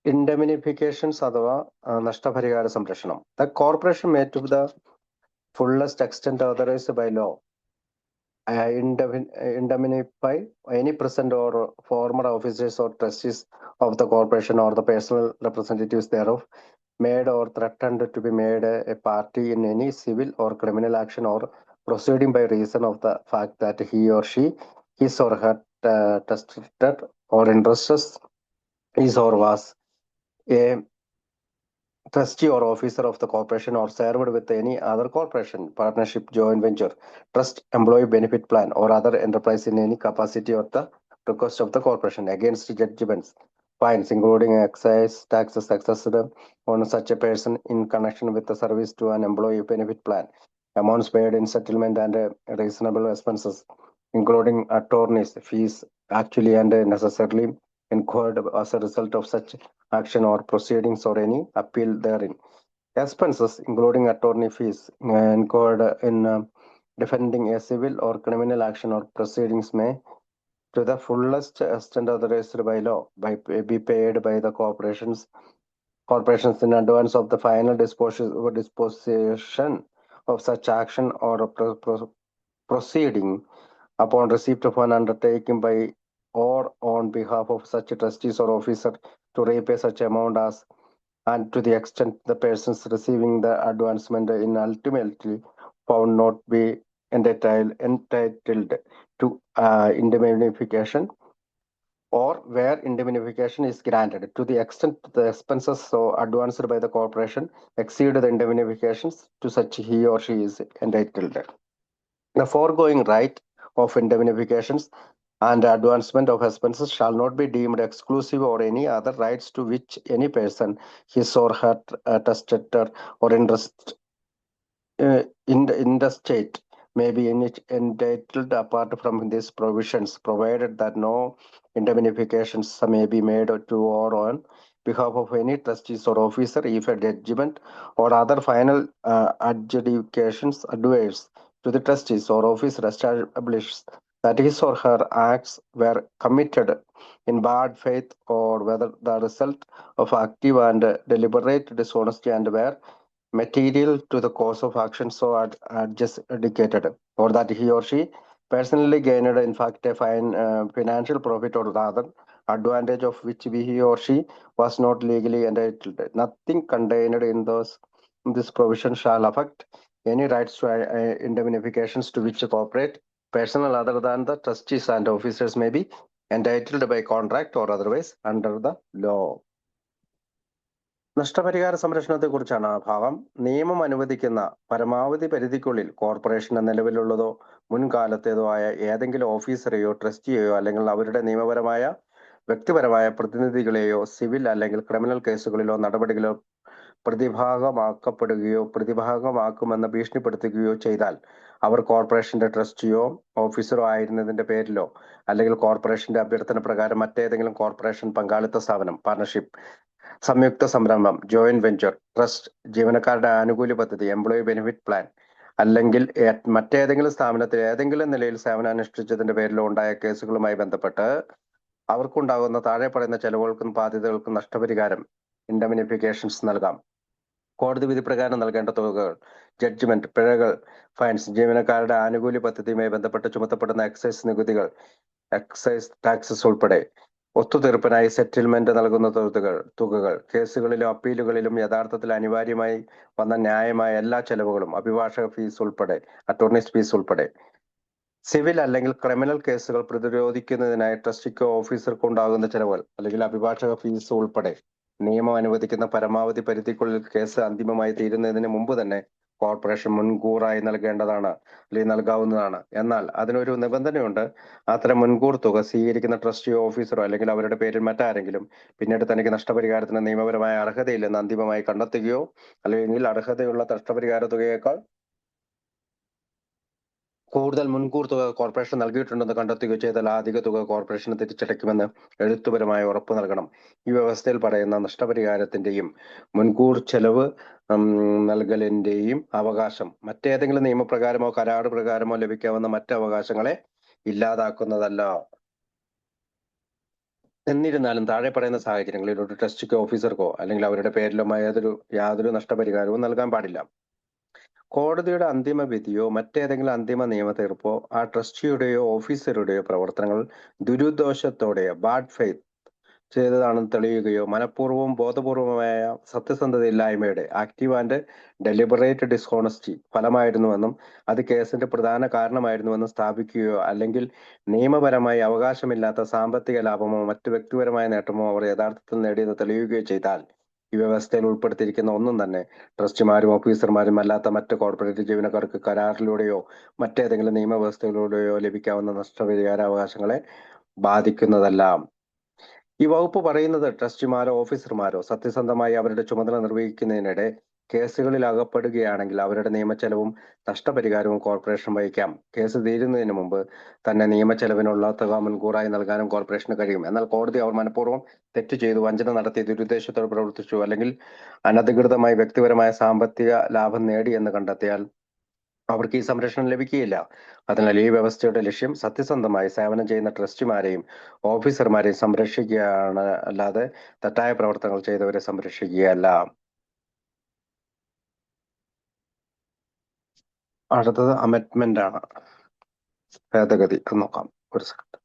Indemnifications അഥവാ നഷ്ടപരിഹാര സംരക്ഷണം. The corporation may to the fullest extent authorized by law indemnify any present or former officers or trustees of the corporation or the personal representatives thereof made or threatened to be made a party in any civil or criminal action or proceeding by reason of the fact that he or she, his or her testator or interests is or was a trustee or officer of the corporation or served with any other corporation, partnership, joint venture, trust, employee benefit plan, or other enterprise in any capacity or the request of the corporation against judgments, fines, including excise taxes assessed on such a person in connection with the service to an employee benefit plan, amounts paid in settlement and reasonable expenses, including attorneys' fees actually and necessarily incurred as a result of such action or proceedings or any appeal therein. Expenses, including attorney fees incurred in defending a civil or criminal action or proceedings, may, to the fullest extent authorized by law, be paid by the corporations in advance of the final disposition of such action or proceeding upon receipt of an undertaking by or on behalf of such trustees or officer to repay such amount as and to the extent the persons receiving the advancement in ultimately found not be entitled to indemnification, or where indemnification is granted to the extent the expenses so advanced by the corporation exceed the indemnifications to such he or she is entitled. The foregoing right of indemnifications and advancement of expenses shall not be deemed exclusive or any other rights to which any person, his or her testator or interest in the state may be entitled apart from these provisions, provided that no indemnifications may be made to or on behalf of any trustees or officer if a judgment or other final adjudications adverse to the trustees or officer establishes that his or her acts were committed in bad faith or whether the result of active and deliberate dishonesty and were material to the cause of action so just indicated, or that he or she personally gained in fact a financial profit or rather advantage of which he or she was not legally entitled. Nothing contained in this provision shall affect any rights to indemnifications to which a corporate personnel other than the trustees and officers may be entitled by contract or otherwise under the law. നഷ്ടപരിഹാര സംരക്ഷണത്തെക്കുറിച്ചാണ് ആ ഭാഗം. നിയമം അനുവദിക്കുന്ന പരമാവധി പരിധിക്കുള്ളിൽ corporation നിലവിലുള്ളതോ മുൻകാലത്തേതോ ആയ ഏതെങ്കിലും ഓഫീസറെയോ ട്രസ്റ്റിയെയോ അല്ലെങ്കിൽ അവരുടെ നിയമപരമായ വ്യക്തിപരമായ പ്രതിനിധികളെയോ സിവിൽ അല്ലെങ്കിൽ ക്രിമിനൽ കേസുകളിലോ നടപടികളോ പ്രതിഭാഗമാക്കുമെന്ന് ഭീഷണിപ്പെടുത്തുകയോ ചെയ്താൽ അവർ കോർപ്പറേഷന്റെ ട്രസ്റ്റിയോ ഓഫീസറോ ആയിരുന്നതിന്റെ പേരിലോ അല്ലെങ്കിൽ കോർപ്പറേഷന്റെ അഭ്യർത്ഥന പ്രകാരം മറ്റേതെങ്കിലും കോർപ്പറേഷൻ പങ്കാളിത്ത സ്ഥാപനം, പാർട്ണർഷിപ്പ്, സംയുക്ത സംരംഭം, ജോയിന്റ് വെഞ്ചർ, ട്രസ്റ്റ്, ജീവനക്കാരുടെ ആനുകൂല്യ പദ്ധതി, എംപ്ലോയി ബെനിഫിറ്റ് പ്ലാൻ അല്ലെങ്കിൽ മറ്റേതെങ്കിലും സ്ഥാപനത്തിൽ ഏതെങ്കിലും നിലയിൽ സേവനാനുഷ്ഠിച്ചതിന്റെ പേരിലോ ഉണ്ടായ കേസുകളുമായി ബന്ധപ്പെട്ട് അവർക്കുണ്ടാകുന്ന താഴെ പറയുന്ന ചെലവുകൾക്കും ബാധ്യതകൾക്കും നഷ്ടപരിഹാരം ഇൻഡെമിനിഫിക്കേഷൻസ് നൽകാം. കോടതി വിധി പ്രകാരം നൽകേണ്ട തുകകൾ, ജഡ്ജ്മെന്റ്, പിഴകൾ, ഫൈൻസ്, ജീവനക്കാരുടെ ആനുകൂല്യ പദ്ധതിയുമായി ബന്ധപ്പെട്ട് ചുമത്തപ്പെടുന്ന എക്സൈസ് നികുതികൾ, എക്സൈസ് ടാക്സസ് ഉൾപ്പെടെ, ഒത്തുതീർപ്പിനായി സെറ്റിൽമെന്റ് നൽകുന്ന തുകകൾ, കേസുകളിലും അപ്പീലുകളിലും യഥാർത്ഥത്തിൽ അനിവാര്യമായി വന്ന ന്യായമായ എല്ലാ ചെലവുകളും, അഭിഭാഷക ഫീസ് ഉൾപ്പെടെ, അറ്റോർണീസ് ഫീസ് ഉൾപ്പെടെ, സിവിൽ അല്ലെങ്കിൽ ക്രിമിനൽ കേസുകൾ പ്രതിരോധിക്കുന്നതിനായി ട്രസ്റ്റിക്കോ ഓഫീസർക്കോ ഉണ്ടാകുന്ന ചെലവുകൾ അല്ലെങ്കിൽ അഭിഭാഷക ഫീസ് ഉൾപ്പെടെ നിയമം അനുവദിക്കുന്ന പരമാവധി പരിധിക്കുള്ളിൽ കേസ് അന്തിമമായി തീരുന്നതിന് മുമ്പ് തന്നെ കോർപ്പറേഷൻ മുൻകൂറായി നൽകേണ്ടതാണ് അല്ലെങ്കിൽ നൽകാവുന്നതാണ്. എന്നാൽ അതിനൊരു നിബന്ധനയുണ്ട്. അത്തരം മുൻകൂർ തുക സ്വീകരിക്കുന്ന ട്രസ്റ്റിയോ ഓഫീസറോ അല്ലെങ്കിൽ അവരുടെ പേരിൽ മറ്റാരെങ്കിലും പിന്നീട് തനിക്ക് നഷ്ടപരിഹാരത്തിന് നിയമപരമായ അർഹതയില്ലെന്ന് അന്തിമമായി കണ്ടെത്തുകയോ അല്ലെങ്കിൽ അർഹതയുള്ള നഷ്ടപരിഹാര തുകയേക്കാൾ കൂടുതൽ മുൻകൂർ തുക കോർപ്പറേഷൻ നൽകിയിട്ടുണ്ടെന്ന് കണ്ടെത്തുകയോ ചെയ്താൽ ആ അധിക തുക കോർപ്പറേഷന് തിരിച്ചടയ്ക്കുമെന്ന് എഴുത്തുപരമായി ഉറപ്പു നൽകണം. ഈ വ്യവസ്ഥയിൽ പറയുന്ന നഷ്ടപരിഹാരത്തിന്റെയും മുൻകൂർ ചെലവ് നൽകലിന്റെയും അവകാശം മറ്റേതെങ്കിലും നിയമപ്രകാരമോ കരാറ് പ്രകാരമോ ലഭിക്കാവുന്ന മറ്റ് അവകാശങ്ങളെ ഇല്ലാതാക്കുന്നതല്ല. എന്നിരുന്നാലും താഴെ പറയുന്ന സാഹചര്യങ്ങളിൽ ഒരു ട്രസ്റ്റിക്കോ ഓഫീസർക്കോ അല്ലെങ്കിൽ അവരുടെ പേരിലോ യാതൊരു നഷ്ടപരിഹാരവും നൽകാൻ പാടില്ല. കോടതിയുടെ അന്തിമ വിധിയോ മറ്റേതെങ്കിലും അന്തിമ നിയമതീർപ്പോ ആ ട്രസ്റ്റിയുടെയോ ഓഫീസറുടെയോ പ്രവർത്തനങ്ങൾ ദുരുദ്ദേശത്തോടെയോ ബാഡ് ഫെയ്ത്ത് ചെയ്തതാണെന്ന് തെളിയുകയോ മനഃപൂർവ്വവും ബോധപൂർവമായ സത്യസന്ധതയില്ലായ്മയുടെ ആക്റ്റീവ് ആൻഡ് ഡെലിബറേറ്റ് ഡിസ്ഹോണസ്റ്റി ഫലമായിരുന്നുവെന്നും അത് കേസിന്റെ പ്രധാന കാരണമായിരുന്നുവെന്നും സ്ഥാപിക്കുകയോ അല്ലെങ്കിൽ നിയമപരമായി അവകാശമില്ലാത്ത സാമ്പത്തിക ലാഭമോ മറ്റു വ്യക്തിപരമായ നേട്ടമോ അവർ യഥാർത്ഥത്തിൽ നേടിയെന്ന് തെളിയുകയോ ചെയ്താൽ ഈ വ്യവസ്ഥയിൽ ഉൾപ്പെടുത്തിയിരിക്കുന്ന ഒന്നും തന്നെ ട്രസ്റ്റിമാരും ഓഫീസർമാരും അല്ലാത്ത മറ്റ് കോർപ്പറേറ്റ് ജീവനക്കാർക്ക് കരാറിലൂടെയോ മറ്റേതെങ്കിലും നിയമവ്യവസ്ഥയിലൂടെയോ ലഭിക്കാവുന്ന നഷ്ടപരിഹാര അവകാശങ്ങളെ ബാധിക്കുന്നതല്ല. ഈ വകുപ്പ് പറയുന്നത് ട്രസ്റ്റിമാരോ ഓഫീസർമാരോ സത്യസന്ധമായി അവരുടെ ചുമതല നിർവഹിക്കുന്നതിനിടെ കേസുകളിൽ അകപ്പെടുകയാണെങ്കിൽ അവരുടെ നിയമച്ചെലവും നഷ്ടപരിഹാരവും കോർപ്പറേഷൻ വഹിക്കാം. കേസ് തീരുന്നതിന് മുമ്പ് തന്നെ നിയമച്ചെലവിനുള്ള തുക മുൻകൂറായി നൽകാനും കോർപ്പറേഷന് കഴിയും. എന്നാൽ കോടതി അവർ മനഃപൂർവ്വം തെറ്റ് ചെയ്തു, വഞ്ചന നടത്തി, ദുരുദ്ദേശത്തോടെ പ്രവർത്തിച്ചു അല്ലെങ്കിൽ അനധികൃതമായി വ്യക്തിപരമായ സാമ്പത്തിക ലാഭം നേടി എന്ന് കണ്ടെത്തിയാൽ അവർക്ക് ഈ സംരക്ഷണം ലഭിക്കുകയില്ല. അതിനാൽ ഈ വ്യവസ്ഥയുടെ ലക്ഷ്യം സത്യസന്ധമായി സേവനം ചെയ്യുന്ന ട്രസ്റ്റിമാരെയും ഓഫീസർമാരെയും സംരക്ഷിക്കുകയാണ്, അല്ലാതെ തെറ്റായ പ്രവർത്തനങ്ങൾ ചെയ്തവരെ സംരക്ഷിക്കുകയല്ല. അടുത്തത് അമെൻഡ്മെന്റ് ആണ്, ഭേദഗതി. അത് നോക്കാം. ഒരു സെക്കൻഡ്.